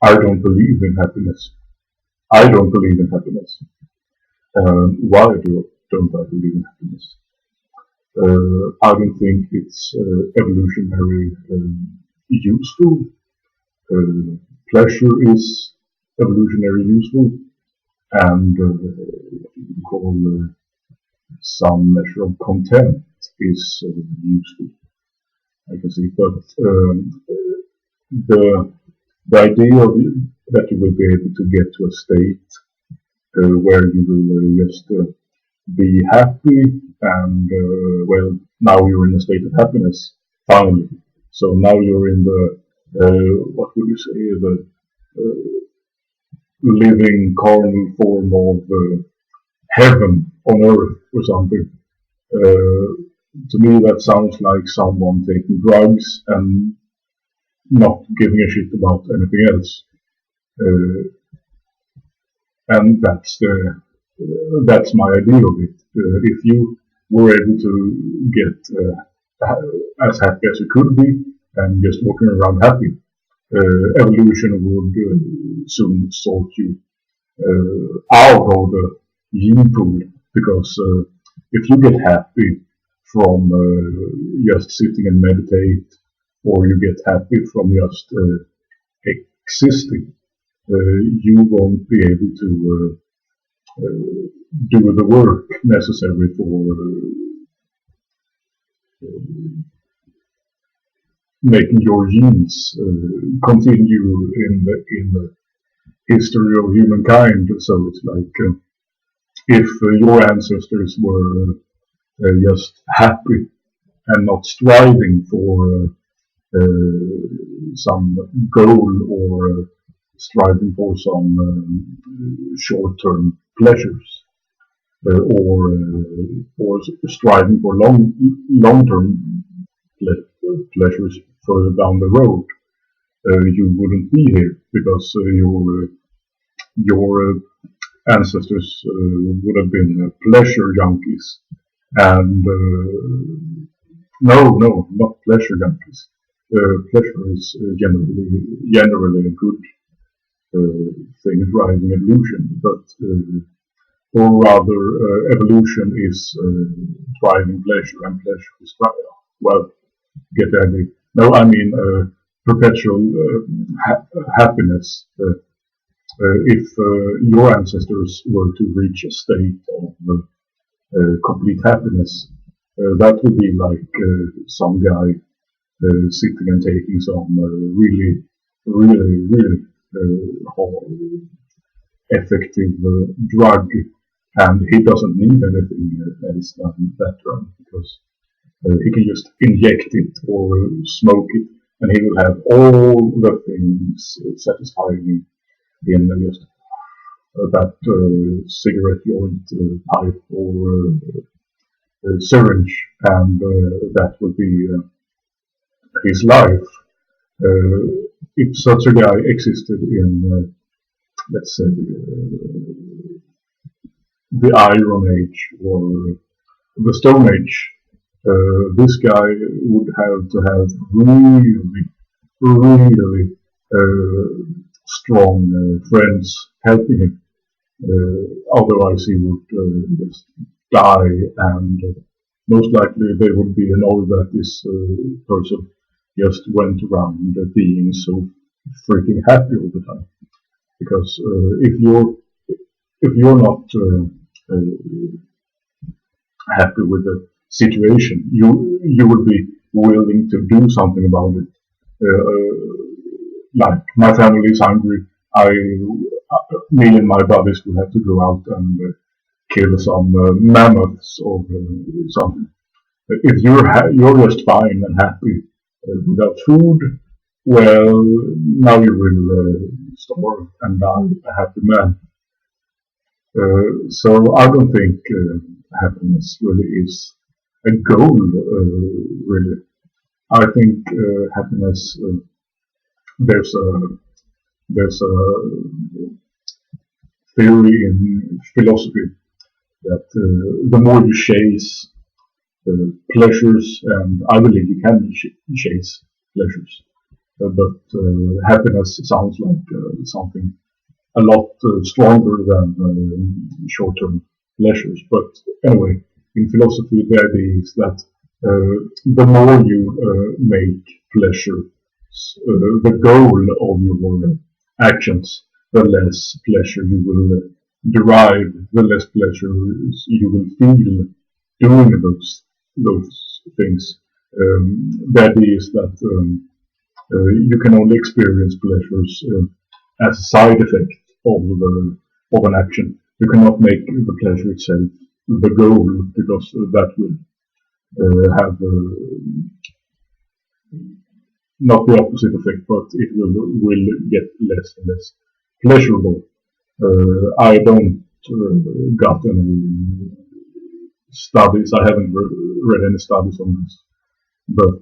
I don't believe in happiness. I don't believe in happiness. Why don't I believe in happiness? I don't think it's evolutionary useful. Uh, Pleasure is evolutionary useful, and what you can call some measure of content is useful. I can see, but the the idea of that you will be able to get to a state where you will just be happy and well, now you're in a state of happiness finally. So now you're in the what would you say, the uh, living carnal form of heaven on earth or something. To me, that sounds like someone taking drugs and not giving a shit about anything else. Uh, and that's my idea of it. If you were able to get as happy as you could be and just walking around happy, evolution would soon sort you out of the gene pool, because if you get happy from just sitting and meditate, or you get happy from just existing, you won't be able to do the work necessary for making your genes continue in the history of humankind. So it's like if your ancestors were just happy and not striving for some goal, or striving for some short-term pleasures, or striving for long-term pleasures further down the road, you wouldn't be here, because your ancestors would have been pleasure junkies, and no, not pleasure junkies. Pleasure is generally a good thing driving evolution, but or rather, evolution is driving pleasure, and pleasure is well, get the idea. No, I mean perpetual happiness. If your ancestors were to reach a state of complete happiness, that would be like some guy sitting and taking some really effective drug, and he doesn't need anything else than that drug, because he can just inject it or smoke it, and he will have all the things satisfying him in just that cigarette joint, pipe, or syringe, and that would be his life. If such a guy existed in, let's say, the Iron Age or the Stone Age, this guy would have to have really strong friends helping him. Otherwise, he would just die, and most likely they would be annoyed that this person just went around being so freaking happy all the time. Because if you're not happy with the situation, you would be willing to do something about it. Like, my family is hungry. Me and my brothers will have to go out and kill some mammoths or something. If you're just fine and happy without food, well, now you will starve and die a happy man. So I don't think happiness really is a goal. Really, I think happiness. There's a theory in philosophy that the more you chase pleasures, and I believe you can chase pleasures, but happiness sounds like something a lot stronger than short-term pleasures. But anyway, in philosophy, the idea is that the more you make pleasure the goal of your actions, the less pleasure you will derive, the less pleasure you will feel doing those things. The idea is that you can only experience pleasures as a side effect of an action. You cannot make the pleasure itself the goal, because that will have not the opposite effect, but it will get less and less pleasurable. I don't got any studies. I haven't read any studies on this, but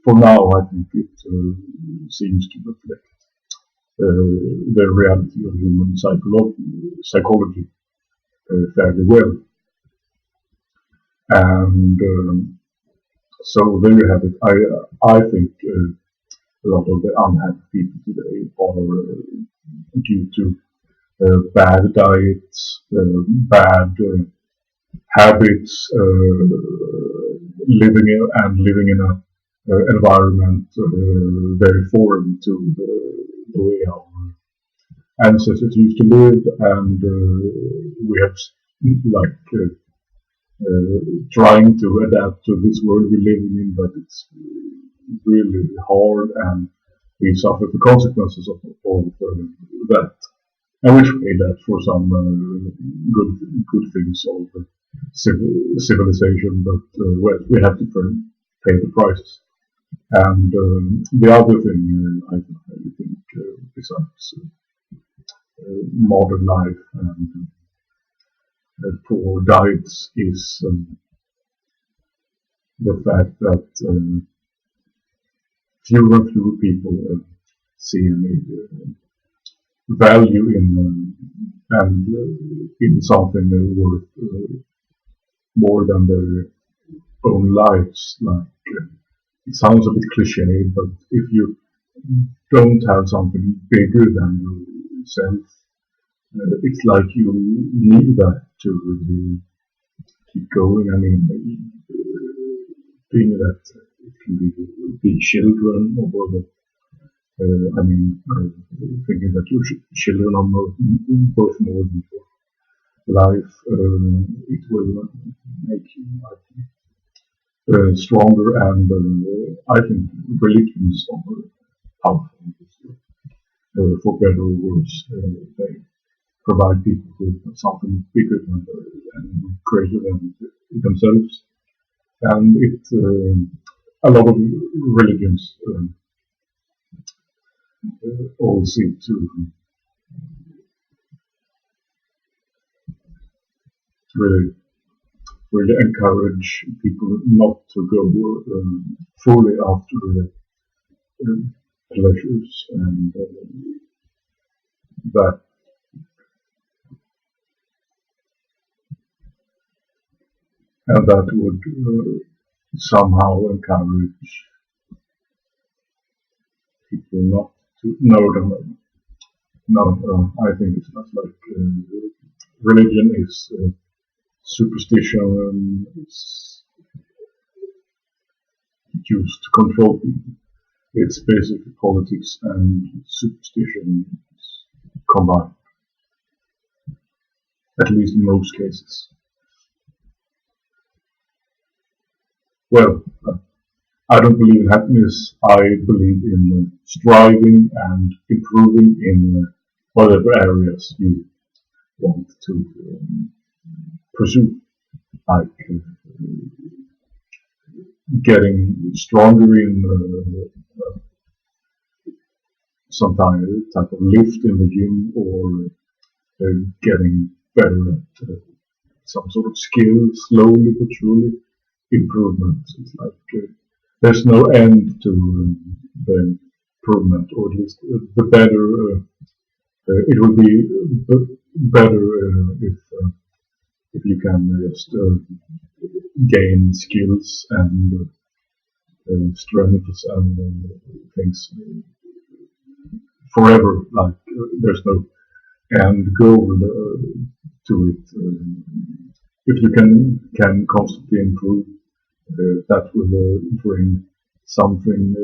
for now, I think it seems to reflect the reality of human psychology fairly well. And so there you have it. I think a lot of the unhappy people today are due to bad diets, bad habits, living in a environment very foreign to the way our ancestors used to live, and we have trying to adapt to this world we're living in, but it's really hard, and we suffer the consequences of that. And we trade that for some good things of civilization, but well, we have to pay the price. And the other thing I think, besides modern life and poor diets, is the fact that fewer and fewer people see any value in and in something worth more than their own lives. Like it sounds a bit cliche, but if you don't have something bigger than yourself, it's like you need that to really keep going. I mean, being that it can be children, or thinking that your children are worth more than your life, it will make you, I think, stronger. And I think religions are powerful, for better or worse. They provide people with something bigger than and greater than themselves. And a lot of religions all seem to really encourage people not to go fully after pleasures, and that would somehow encourage people not to. No, I think it's not like religion is superstition. It's used to control people. It's basically politics and superstition combined, at least in most cases. Well, I don't believe in happiness. I believe in striving and improving in whatever areas you want to pursue, like getting stronger in some type of lift in the gym, or getting better at some sort of skill, slowly but surely. Improvement. It's like there's no end to the improvement, or at least the better. It will be better if you can just gain skills and strengths and things forever. Like there's no end goal to it. If you can constantly improve, that will bring something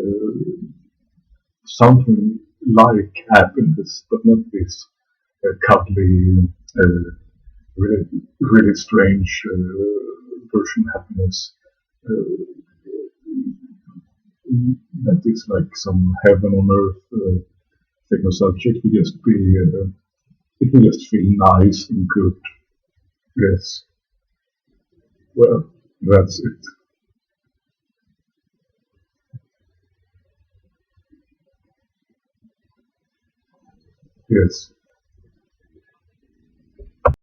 something like happiness, but not this cuddly, really, really strange version of happiness. Uh, that is like some heaven on earth thing or such. It will just be, it will just feel nice and good. Yes. Well, that's it. Yes.